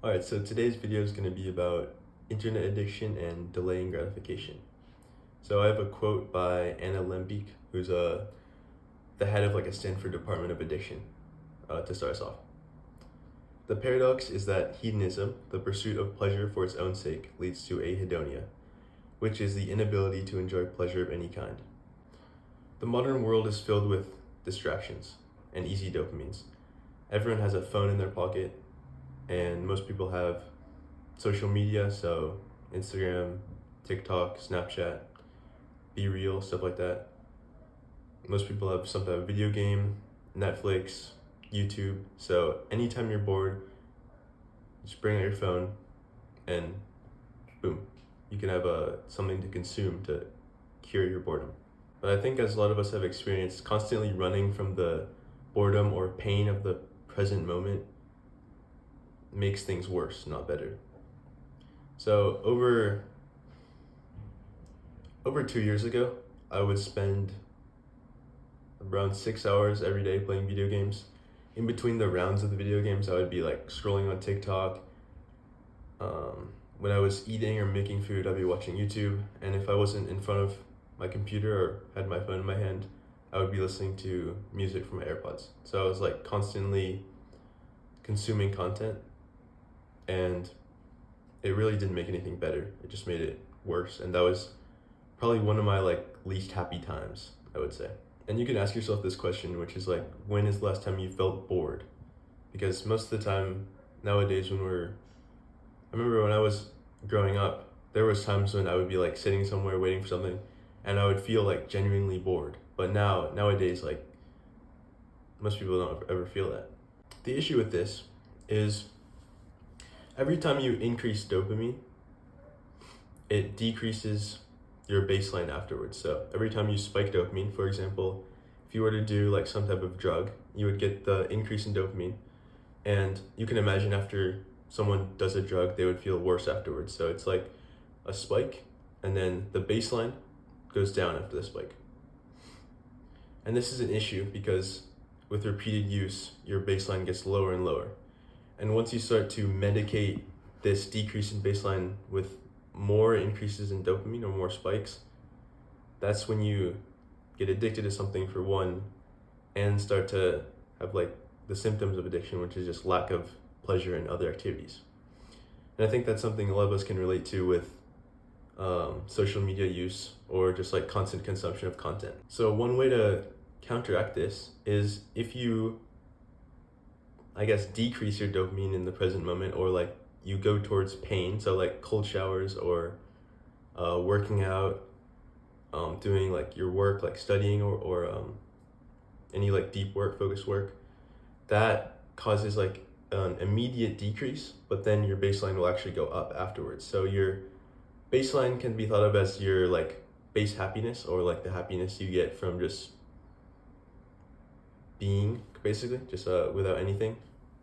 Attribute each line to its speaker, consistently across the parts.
Speaker 1: Alright, so today's video is going to be about internet addiction and delaying gratification. So I have a quote by Anna Lembke, who's the head of a Stanford Department of Addiction, to start us off. The paradox is that hedonism, the pursuit of pleasure for its own sake, leads to ahedonia, which is the inability to enjoy pleasure of any kind. The modern world is filled with distractions and easy dopamines. Everyone has a phone in their pocket, and most people have social media, so Instagram, TikTok, Snapchat, Be Real, stuff like that. Most people have some type of video game, Netflix, YouTube. So anytime you're bored, just bring out your phone and boom, you can have something to consume to cure your boredom. But I think, as a lot of us have experienced, constantly running from the boredom or pain of the present moment makes things worse, not better. So over 2 years ago, I would spend around 6 hours every day playing video games. In between the rounds of the video games, I would be scrolling on TikTok. When I was eating or making food, I'd be watching YouTube. And if I wasn't in front of my computer or had my phone in my hand, I would be listening to music from my AirPods. So I was constantly consuming content, and it really didn't make anything better. It just made it worse. And that was probably one of my least happy times, I would say. And you can ask yourself this question, which is when is the last time you felt bored? Because most of the time nowadays I remember when I was growing up, there was times when I would be sitting somewhere waiting for something, and I would feel genuinely bored. But nowadays, most people don't ever feel that. The issue with this is every time you increase dopamine, it decreases your baseline afterwards. So every time you spike dopamine, for example, if you were to do some type of drug, you would get the increase in dopamine, and you can imagine after someone does a drug, they would feel worse afterwards. So it's like a spike, and then the baseline goes down after the spike. And this is an issue because with repeated use, your baseline gets lower and lower. And once you start to medicate this decrease in baseline with more increases in dopamine or more spikes, that's when you get addicted to something, for one, and start to have the symptoms of addiction, which is just lack of pleasure in other activities. And I think that's something a lot of us can relate to with social media use or just constant consumption of content. So one way to counteract this is if you, decrease your dopamine in the present moment, or you go towards pain, so cold showers or working out, doing your work, studying or any deep work, focused work, that causes an immediate decrease, but then your baseline will actually go up afterwards. So your baseline can be thought of as your base happiness, or the happiness you get from just being, basically, just without anything.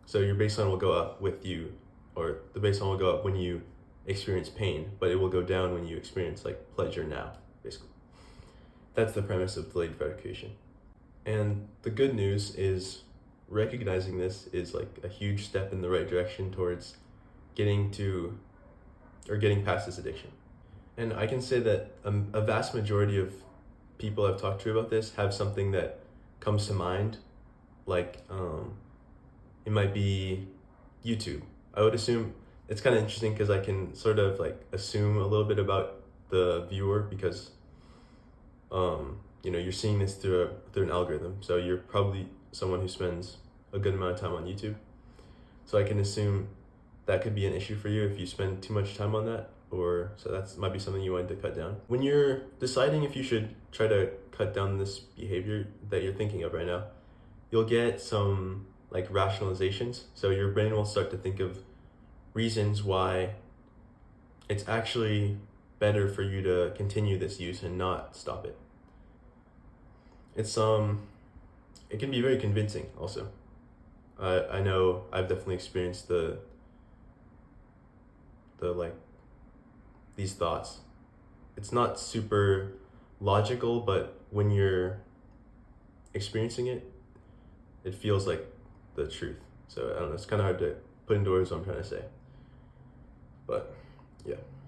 Speaker 1: So your baseline will go up with you, or the baseline will go up when you experience pain, but it will go down when you experience pleasure now, basically. That's the premise of delayed gratification. And the good news is recognizing this is a huge step in the right direction towards getting past this addiction. And I can say that a vast majority of people I've talked to about this have something that comes to mind, it might be YouTube. I would assume it's kind of interesting because I can sort of assume a little bit about the viewer, because you're seeing this through an algorithm, so you're probably someone who spends a good amount of time on YouTube. So I can assume that could be an issue for you if you spend too much time on that, so that might be something you wanted to cut down. When you're deciding if you should try to cut down this behavior that you're thinking of right now, you'll get some rationalizations. So your brain will start to think of reasons why it's actually better for you to continue this use and not stop it. It can be very convincing also. I know I've definitely experienced these thoughts. It's not super logical, but when you're experiencing it, it feels like the truth. So I don't know, it's kind of hard to put into words what I'm trying to say. But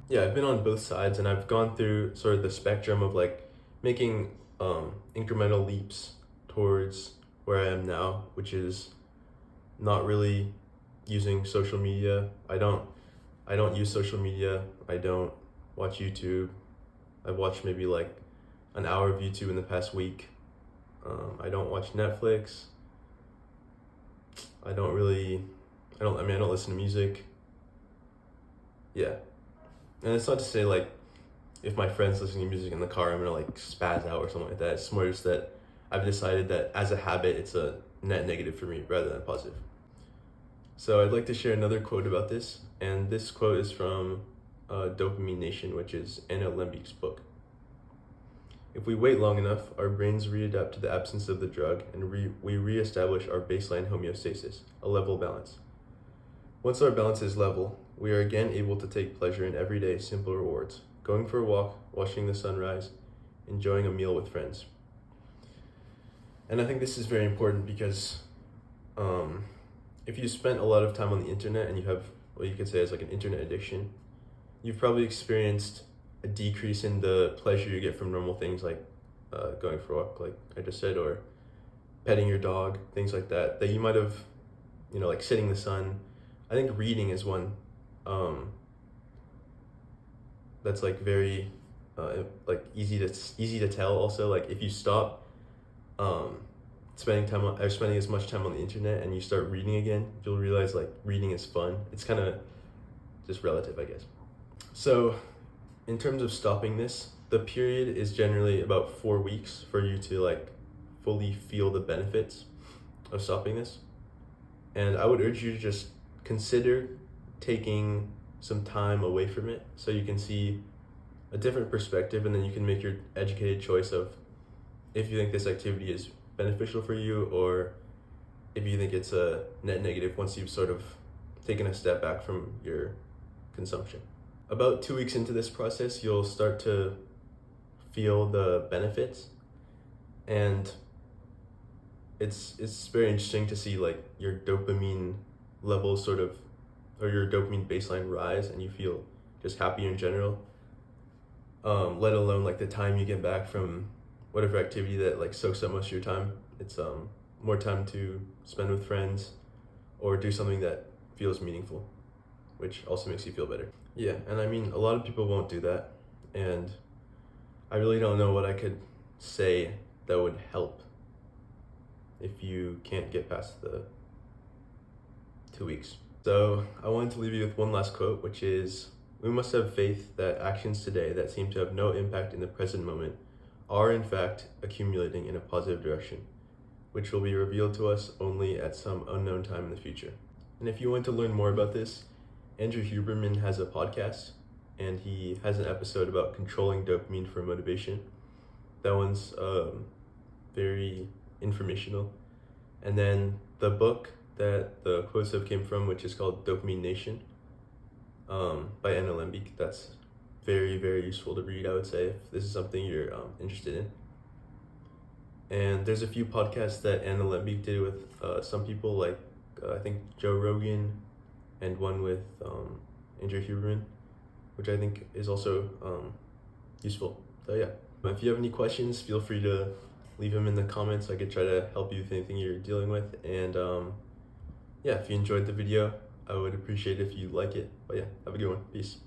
Speaker 1: yeah, I've been on both sides, and I've gone through sort of the spectrum of like making incremental leaps towards where I am now, which is not really using social media. I don't use social media. I don't watch YouTube. I've watched maybe like an hour of YouTube in the past week. I don't watch Netflix. I don't listen to music. Yeah. And it's not to say like if my friend's listening to music in the car, I'm gonna like spaz out or something like that. It's more just that I've decided that as a habit, it's a net negative for me rather than a positive. So I'd like to share another quote about this, and this quote is from Dopamine Nation, which is Anna Lembke's book. If we wait long enough, our brains readapt to the absence of the drug, and we reestablish our baseline homeostasis, a level balance. Once our balance is level, we are again able to take pleasure in everyday simple rewards, going for a walk, watching the sunrise, enjoying a meal with friends. And I think this is very important because if you spent a lot of time on the internet and you have what you could say is like an internet addiction, you've probably experienced a decrease in the pleasure you get from normal things like going for a walk, like I just said, or petting your dog, things like that you might have, like sitting in the sun. I think reading is one that's like very like easy to tell also. Like if you stop spending as much time on the internet and you start reading again, you'll realize like reading is fun. It's kind of just relative, I guess. So in terms of stopping this, the period is generally about 4 weeks for you to like fully feel the benefits of stopping this. And I would urge you to just consider taking some time away from it so you can see a different perspective, and then you can make your educated choice of if you think this activity is beneficial for you or if you think it's a net negative once you've sort of taken a step back from your consumption. About 2 weeks into this process, you'll start to feel the benefits, and it's very interesting to see like your dopamine levels sort of, or your dopamine baseline rise, and you feel just happier in general. Let alone like the time you get back from whatever activity that like soaks up most of your time. It's more time to spend with friends or do something that feels meaningful, which also makes you feel better. Yeah, and I mean, a lot of people won't do that, and I really don't know what I could say that would help if you can't get past the 2 weeks. So I wanted to leave you with one last quote, which is, "We must have faith that actions today that seem to have no impact in the present moment are in fact accumulating in a positive direction, which will be revealed to us only at some unknown time in the future." And if you want to learn more about this, Andrew Huberman has a podcast, and he has an episode about controlling dopamine for motivation. That one's very informational. And then the book that the quotes have came from, which is called Dopamine Nation, by Anna Lembke, that's very, very useful to read, I would say, if this is something you're interested in. And there's a few podcasts that Anna Lembke did with some people, like I think Joe Rogan, and one with Andrew Huberman, which I think is also useful. So yeah, if you have any questions, feel free to leave them in the comments. I could try to help you with anything you're dealing with. And yeah, if you enjoyed the video, I would appreciate it if you like it. But yeah, have a good one. Peace.